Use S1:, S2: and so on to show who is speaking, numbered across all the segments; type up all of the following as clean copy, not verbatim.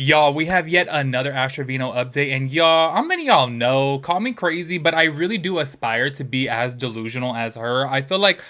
S1: Y'all, we have yet another Trevino update, and y'all, I'm letting y'all know, call me crazy, but I really do aspire to be as delusional as her. I feel like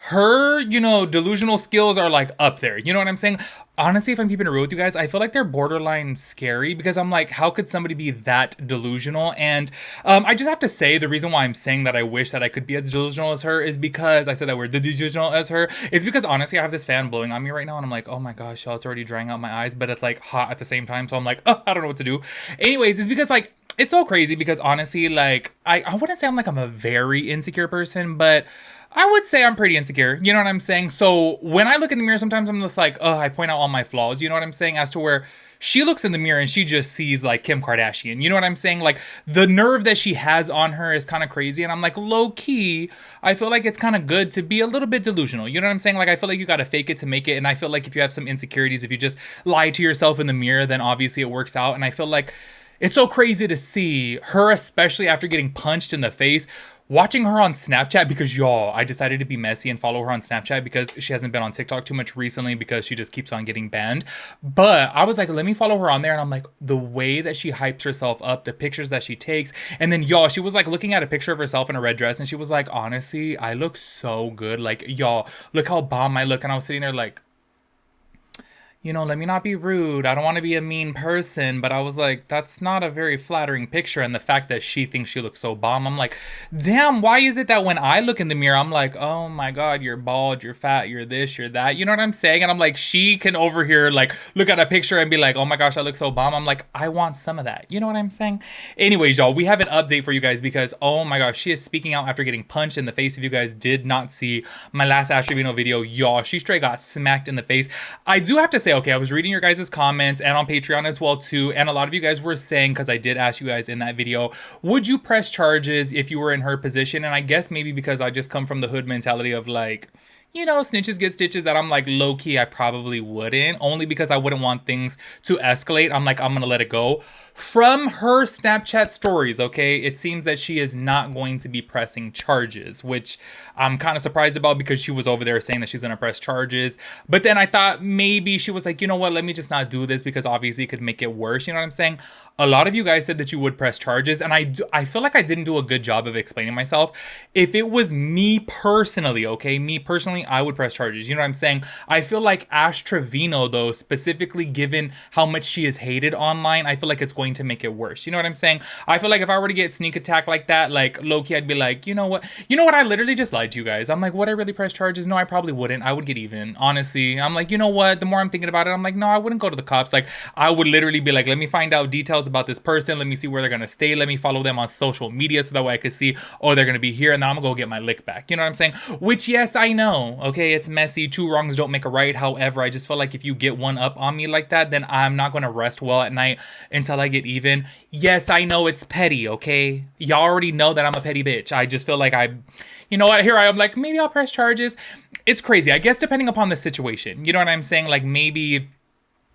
S1: her, delusional skills are like up there. You know what I'm saying? Honestly, if I'm keeping it real with you guys, I feel like they're borderline scary because I'm like, how could somebody be that delusional? And I just have to say, the reason why I'm saying that I wish that I could be as delusional as her is because I said that we're delusional as her is because honestly, I have this fan blowing on me right now, and I'm like, oh my gosh, y'all, it's already drying out my eyes, but it's like hot at the same time. So I'm like, oh, I don't know what to do. Anyways, it's because like it's so crazy because honestly, like I wouldn't say I'm a very insecure person, but I would say I'm pretty insecure. You know what I'm saying? So when I look in the mirror, sometimes I'm just like, oh, I point out all my flaws. You know what I'm saying? As to where she looks in the mirror and she just sees like Kim Kardashian. You know what I'm saying? Like the nerve that she has on her is kind of crazy. And I'm like, low key, I feel like it's kind of good to be a little bit delusional. You know what I'm saying? Like I feel like you got to fake it to make it. And I feel like if you have some insecurities, if you just lie to yourself in the mirror, then obviously it works out. And I feel like it's so crazy to see her, especially after getting punched in the face. Watching her on Snapchat because y'all, I decided to be messy and follow her on Snapchat because she hasn't been on TikTok too much recently because she just keeps on getting banned. But I was like, let me follow her on there, and I'm like, the way that she hypes herself up, the pictures that she takes, and then y'all, she was like looking at a picture of herself in a red dress, and she was like, honestly, I look so good. Like y'all, look how bomb I look, and I was sitting there like, let me not be rude. I don't want to be a mean person, but I was like, that's not a very flattering picture. And the fact that she thinks she looks so bomb, I'm like, damn, why is it that when I look in the mirror, I'm like, oh my God, you're bald, you're fat, you're this, you're that. You know what I'm saying? And I'm like, she can over here, like, look at a picture and be like, oh my gosh, I look so bomb. I'm like, I want some of that. You know what I'm saying? Anyways, y'all, we have an update for you guys because, oh my gosh, she is speaking out after getting punched in the face. If you guys did not see my last Ashraino video, y'all, she straight got smacked in the face. I do have to say, okay, I was reading your guys' comments and on Patreon as well too, and a lot of you guys were saying, because I did ask you guys in that video, would you press charges if you were in her position? And I guess maybe because I just come from the hood mentality of like, snitches get stitches, that I'm like, low key, I probably wouldn't, only because I wouldn't want things to escalate. I'm like, I'm gonna let it go. From her Snapchat stories, okay, it seems that she is not going to be pressing charges, which I'm kind of surprised about because she was over there saying that she's gonna press charges. But then I thought maybe she was like, you know what, let me just not do this because obviously it could make it worse. You know what I'm saying? A lot of you guys said that you would press charges, and I feel like I didn't do a good job of explaining myself. If it was me personally, okay, me personally, I would press charges. You know what I'm saying? I feel like Ash Trevino, though, specifically given how much she is hated online, I feel like it's going to make it worse. You know what I'm saying? I feel like if I were to get sneak attack like that, like low-key, I'd be like, you know what? You know what? I literally just lied to you guys. I'm like, would I really press charges? No, I probably wouldn't. I would get even. Honestly, I'm like, you know what? The more I'm thinking about it, I'm like, no, I wouldn't go to the cops. Like, I would literally be like, let me find out details about this person. Let me see where they're gonna stay. Let me follow them on social media so that way I could see, oh, they're gonna be here, and then I'm gonna go get my lick back. You know what I'm saying? Which, yes, I know. Okay, it's messy. Two wrongs don't make a right. However, I just feel like if you get one up on me like that, then I'm not gonna rest well at night until I get even. Yes, I know it's petty. Okay, y'all already know that I'm a petty bitch. I just feel like you know what? Here I am, like maybe I'll press charges. It's crazy. I guess depending upon the situation. You know what I'm saying? Like maybe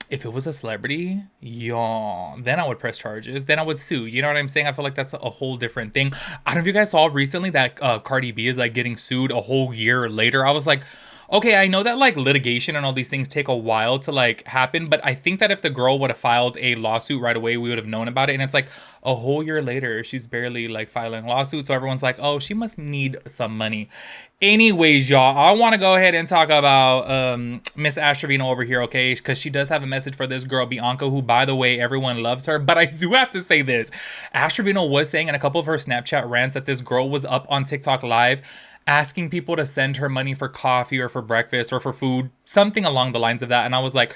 S1: if it was a celebrity, yeah, then I would press charges. Then I would sue. You know what I'm saying? I feel like that's a whole different thing. I don't know if you guys saw recently that Cardi B is like getting sued a whole year later. I was like, okay, I know that like litigation and all these things take a while to like happen, but I think that if the girl would have filed a lawsuit right away, we would have known about it. And it's like a whole year later, she's barely like filing lawsuits. So everyone's like, oh, she must need some money. Anyways, y'all, I want to go ahead and talk about Miss Ashraino over here, okay? Because she does have a message for this girl, Bianca, who, by the way, everyone loves her. But I do have to say this. Ashraino was saying in a couple of her Snapchat rants that this girl was up on TikTok Live asking people to send her money for coffee or for breakfast or for food, something along the lines of that. And I was like,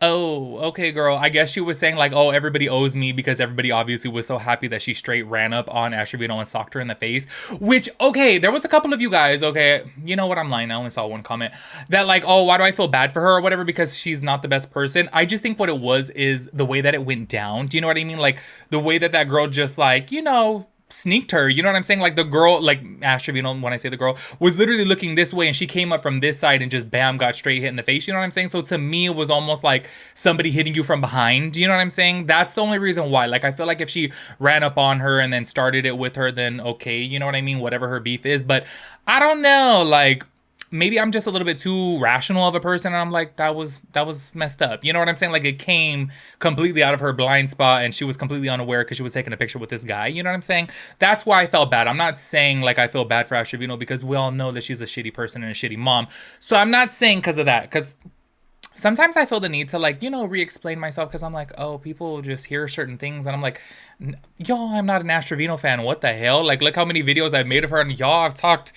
S1: oh, okay, girl. I guess she was saying like, oh, everybody owes me because everybody obviously was so happy that she straight ran up on Ashraino and socked her in the face. Which, okay, there was a couple of you guys, okay, you know what, I'm lying. I only saw one comment that like, oh, why do I feel bad for her or whatever because she's not the best person. I just think what it was is the way that it went down. Do you know what I mean? Like the way that that girl just like, sneaked her. You know what I'm saying? Like the girl, like Ashraino, when I say the girl, was literally looking this way and she came up from this side and just bam, got straight hit in the face. You know what I'm saying? So to me, it was almost like somebody hitting you from behind. You know what I'm saying? That's the only reason why. Like I feel like if she ran up on her and then started it with her, then okay, you know what I mean? Whatever her beef is. But I don't know. Like maybe I'm just a little bit too rational of a person, and I'm like, that was messed up. You know what I'm saying? Like, it came completely out of her blind spot, and she was completely unaware because she was taking a picture with this guy. You know what I'm saying? That's why I felt bad. I'm not saying like I feel bad for Ashravino, because we all know that she's a shitty person and a shitty mom. So I'm not saying because of that, because sometimes I feel the need to, like, re-explain myself, because I'm like, oh, people just hear certain things, and I'm like, y'all, I'm not an Astravino fan. What the hell? Like, look how many videos I've made of her, and y'all, I've talked,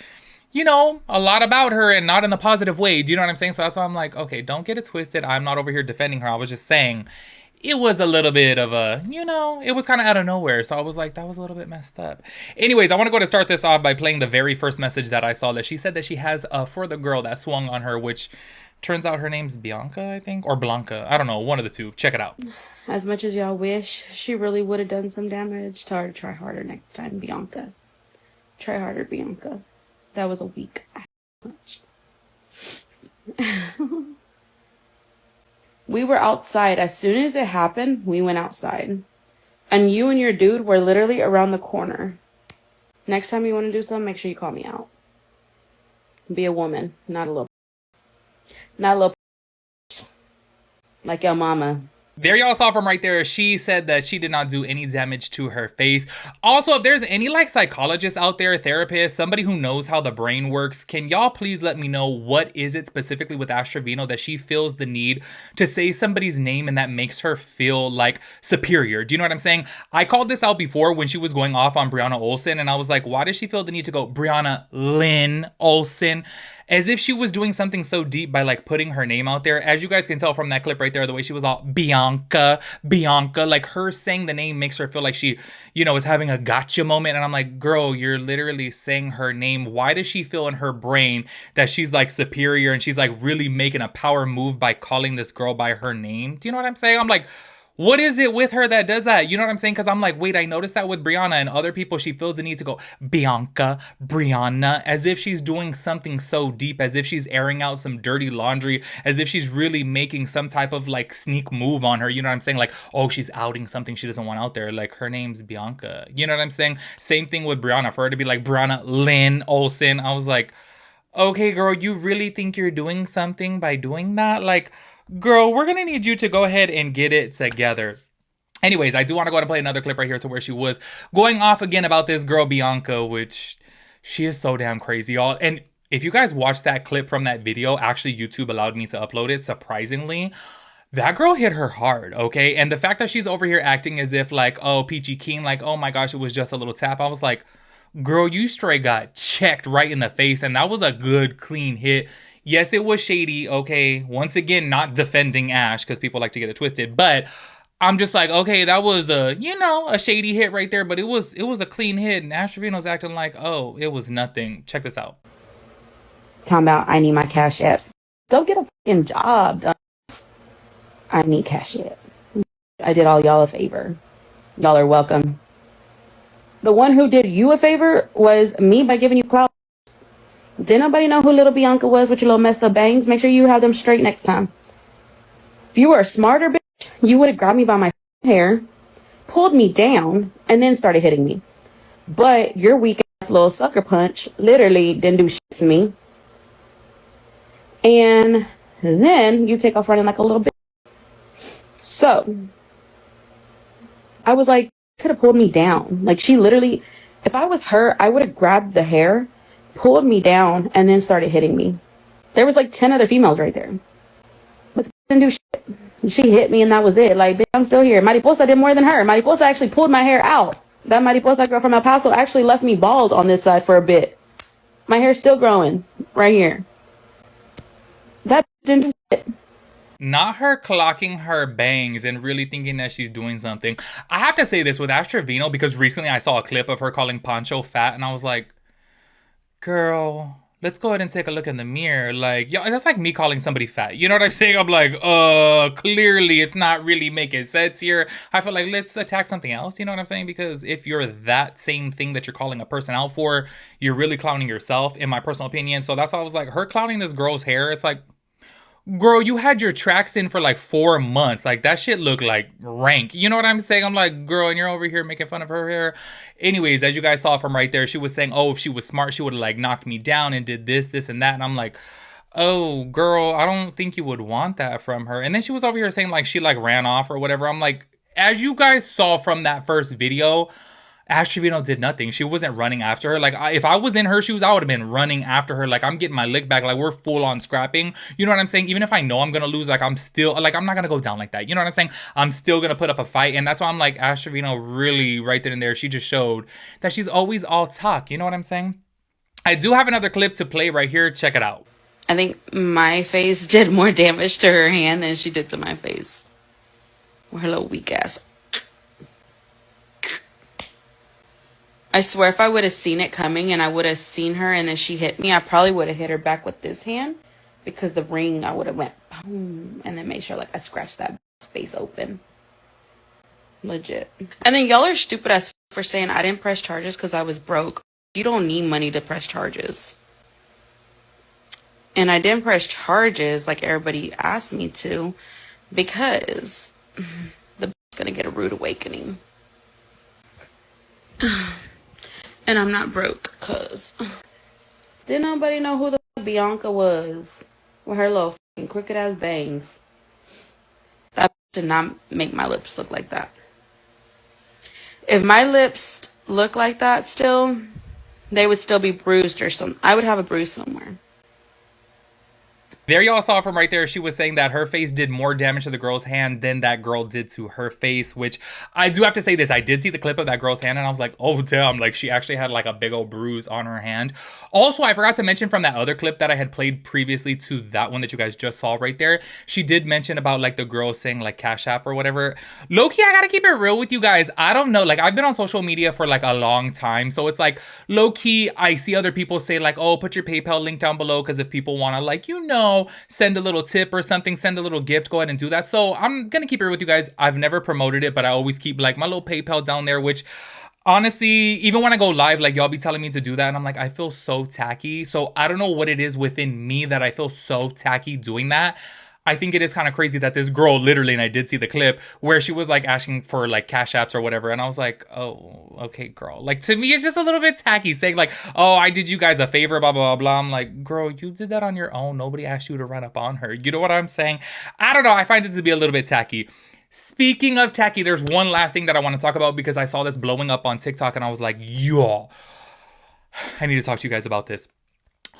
S1: a lot about her, and not in the positive way. Do you know what I'm saying? So that's why I'm like, okay, don't get it twisted. I'm not over here defending her. I was just saying it was a little bit of a, it was kind of out of nowhere. So I was like, that was a little bit messed up. Anyways, I want to go to start this off by playing the very first message that I saw, that she said that she has for the girl that swung on her, which turns out her name's Bianca, I think, or Blanca. I don't know, one of the two. Check it out.
S2: As much as y'all wish, she really would have done some damage. Tell her to try harder next time, Bianca. Try harder, Bianca. That was a weak punch. We were outside. As soon as it happened, we went outside. And you and your dude were literally around the corner. Next time you want to do something, make sure you call me out. Be a woman, not a little like your mama.
S1: There y'all saw from right there, she said that she did not do any damage to her face. Also, if there's any like psychologists out there, therapists, somebody who knows how the brain works, can y'all please let me know what is it specifically with Ashravino that she feels the need to say somebody's name and that makes her feel like superior? Do you know what I'm saying? I called this out before when she was going off on Brianna Olsen, and I was like, why does she feel the need to go Brianna Lynn Olsen? As if she was doing something so deep by like putting her name out there. As you guys can tell from that clip right there, the way she was all Bianca, like her saying the name makes her feel like she, is having a gotcha moment. And I'm like, girl, you're literally saying her name. Why does she feel in her brain that she's like superior and she's like really making a power move by calling this girl by her name? Do you know what I'm saying? I'm like, what is it with her that does that? You know what I'm saying? Because I'm like, wait, I noticed that with Brianna and other people. She feels the need to go Bianca, Brianna, as if she's doing something so deep, as if she's airing out some dirty laundry, as if she's really making some type of like sneak move on her. You know what I'm saying? Like, oh, she's outing something she doesn't want out there. Like, her name's Bianca. You know what I'm saying? Same thing with Brianna. For her to be like Brianna Lynn Olsen, I was like, okay, girl, you really think you're doing something by doing that? Like, girl, we're gonna need you to go ahead and get it together. Anyways, I do want to go ahead and play another clip right here to where she was going off again about this girl Bianca, which she is so damn crazy, y'all. And if you guys watch that clip from that video, actually YouTube allowed me to upload it, surprisingly. That girl hit her hard, okay? And the fact that she's over here acting as if like, oh, Peachy Keen, like, oh my gosh, it was just a little tap. I was like, girl, you straight got checked right in the face, and that was a good, clean hit. Yes, it was shady, okay? Once again, not defending Ash, because people like to get it twisted, but I'm just like, okay, that was a shady hit right there, but it was a clean hit, and Ash Trevino's acting like, oh, it was nothing. Check this out.
S2: Talking about, I need my cash apps. Go get a fucking job, dumbass. I need cash app. I did all y'all a favor. Y'all are welcome. The one who did you a favor was me by giving you clout. Did nobody know who little Bianca was with your little messed up bangs? Make sure you have them straight next time. If you were a smarter bitch, you would have grabbed me by my hair, pulled me down, and then started hitting me. But your weak ass little sucker punch literally didn't do shit to me. And then you take off running like a little bitch. So I was like, could have pulled me down. Like, she literally, if I was her, I would have grabbed the hair, pulled me down, and then started hitting me. There was like 10 other females right there. But didn't do shit. She hit me and that was it. Like, bitch, I'm still here. Mariposa did more than her. Mariposa actually pulled my hair out. That Mariposa girl from El Paso actually left me bald on this side for a bit. My hair's still growing right here. That didn't do shit.
S1: Not her clocking her bangs and really thinking that she's doing something. I have to say this with Ashravino, because recently I saw a clip of her calling Pancho fat, and I was like, girl, let's go ahead and take a look in the mirror. Like, yo, that's like me calling somebody fat. You know what I'm saying? I'm like, clearly it's not really making sense here. I feel like let's attack something else. You know what I'm saying? Because if you're that same thing that you're calling a person out for, you're really clowning yourself, in my personal opinion. So that's why I was like, her clowning this girl's hair, it's like, Girl, you had your tracks in for like 4 months. Like that shit looked like rank. You know what I'm saying? I'm like, girl, and you're over here making fun of her hair. Anyways, as you guys saw from right there, she was saying, oh, if she was smart, she would have like knocked me down and did this, and that. And I'm like, oh, girl, I don't think you would want that from her. And then she was over here saying like she like ran off or whatever. I'm like, as you guys saw from that first video, Ash Trevino did nothing. She wasn't running after her. Like, if I was in her shoes, I would have been running after her. Like, I'm getting my lick back. Like, we're full on scrapping. You know what I'm saying? Even if I know I'm going to lose, like, I'm still, like, I'm not going to go down like that. You know what I'm saying? I'm still going to put up a fight. And that's why I'm like, Ash Trevino really, right then and there, she just showed that she's always all talk. You know what I'm saying? I do have another clip to play right here. Check it out.
S2: I think my face did more damage to her hand than she did to my face. With her little weak ass. I swear if I would have seen it coming and I would have seen her and then she hit me, I probably would have hit her back with this hand. Because the ring, I would have went boom and then made sure like I scratched that face open. Legit. And then y'all are stupid as for saying I didn't press charges because I was broke. You don't need money to press charges. And I didn't press charges like everybody asked me to because the is gonna get a rude awakening. And I'm not broke because didn't nobody know who the Bianca was with her little fucking crooked ass bangs. That did not make my lips look like that. If my lips look like that still, they would still be bruised or something. I would have a bruise somewhere.
S1: There y'all saw from right there, she was saying that her face did more damage to the girl's hand than that girl did to her face, which I do have to say this. I did see the clip of that girl's hand and I was like, oh damn, like she actually had like a big old bruise on her hand. Also, I forgot to mention from that other clip that I had played previously to that one that you guys just saw right there, she did mention about like the girl saying like Cash App or whatever. Low-key, I gotta keep it real with you guys. I don't know, like I've been on social media for like a long time, so it's like low-key, I see other people say like, oh, put your PayPal link down below because if people want to like, you know, send a little tip or something, send a little gift, go ahead and do that. So I'm gonna keep it with you guys. I've never promoted it, but I always keep like my little PayPal down there, which honestly, even when I go live, like y'all be telling me to do that and I'm like, I feel so tacky. So I don't know what it is within me that I feel so tacky doing that. I think it is kind of crazy that this girl literally, and I did see the clip where she was like asking for like cash apps or whatever. And I was like, oh, okay, girl. Like to me, it's just a little bit tacky saying like, oh, I did you guys a favor, blah, blah, blah, blah. I'm like, girl, you did that on your own. Nobody asked you to run up on her. You know what I'm saying? I don't know. I find this to be a little bit tacky. Speaking of tacky, there's one last thing that I want to talk about because I saw this blowing up on TikTok and I was like, y'all, I need to talk to you guys about this.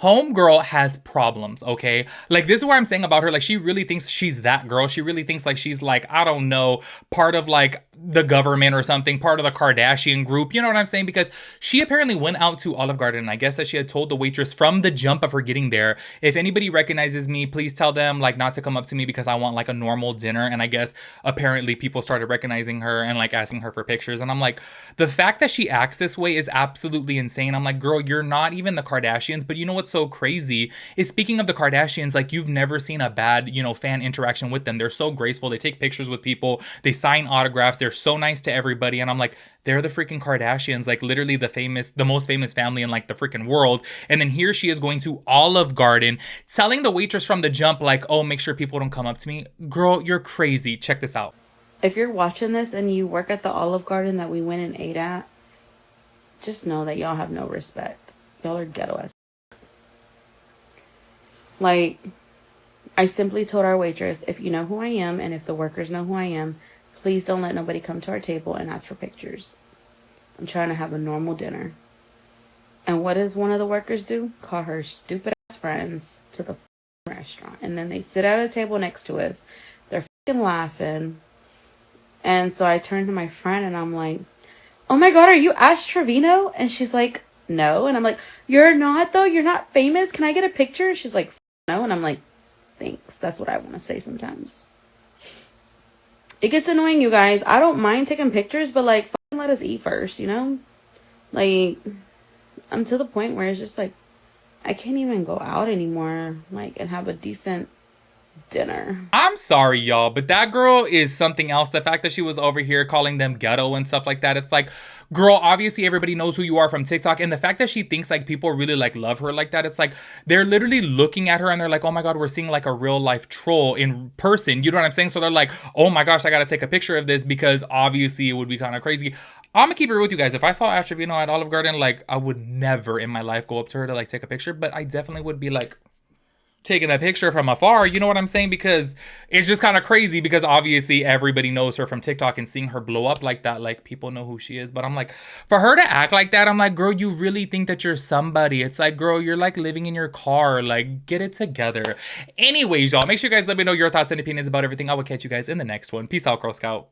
S1: Homegirl has problems, okay? Like, this is what I'm saying about her. Like, she really thinks she's that girl. She really thinks, like, she's, like, I don't know, part of, like, the government or something, part of the Kardashian group. You know what I'm saying? Because she apparently went out to Olive Garden, and I guess that she had told the waitress from the jump of her getting there, if anybody recognizes me, please tell them, like, not to come up to me because I want, like, a normal dinner. And I guess, apparently, people started recognizing her and, like, asking her for pictures. And I'm like, the fact that she acts this way is absolutely insane. I'm like, girl, you're not even the Kardashians. But you know what's so crazy is, speaking of the Kardashians, like, you've never seen a bad, you know, fan interaction with them. They're so graceful. They take pictures with people. They sign autographs. They're so nice to everybody. And I'm like, they're the freaking Kardashians, like literally the most famous family in like the freaking world. And then here she is going to Olive Garden, telling the waitress from the jump, like, oh, make sure people don't come up to me. Girl, you're crazy. Check this out.
S2: If you're watching this and you work at the Olive Garden that we went and ate at, just know that y'all have no respect. Y'all are ghetto as. Like, I simply told our waitress, if you know who I am and if the workers know who I am, please don't let nobody come to our table and ask for pictures. I'm trying to have a normal dinner. And what does one of the workers do? Call her stupid ass friends to the restaurant. And then they sit at a table next to us. They're fucking laughing. And so I turned to my friend and I'm like, oh my God, are you Ash Trevino? And she's like, no. And I'm like, you're not though? You're not famous? Can I get a picture? She's like, no. And I'm like, thanks. That's what I want to say sometimes. It gets annoying, you guys. I don't mind taking pictures, but like, fucking let us eat first, you know? Like, I'm to the point where it's just like, I can't even go out anymore, like, and have a decent dinner.
S1: I'm sorry, y'all, but that girl is something else. The fact that she was over here calling them ghetto and stuff like that, it's like, girl, obviously everybody knows who you are from TikTok. And the fact that she thinks like people really like love her like that, it's like they're literally looking at her and they're like, oh my God, we're seeing like a real life troll in person. You know what I'm saying? So they're like, oh my gosh, I gotta take a picture of this because obviously it would be kind of crazy. I'm gonna keep it real with you guys. If I saw Ashraino at Olive Garden, like I would never in my life go up to her to like take a picture, but I definitely would be like, taking a picture from afar, you know what I'm saying? Because it's just kind of crazy because obviously everybody knows her from TikTok and seeing her blow up like that, like people know who she is. But I'm like, for her to act like that, I'm like, girl, you really think that you're somebody. It's like, girl, you're like living in your car. Like, get it together. Anyways, y'all, make sure you guys let me know your thoughts and opinions about everything. I will catch you guys in the next one. Peace out, Girl Scout.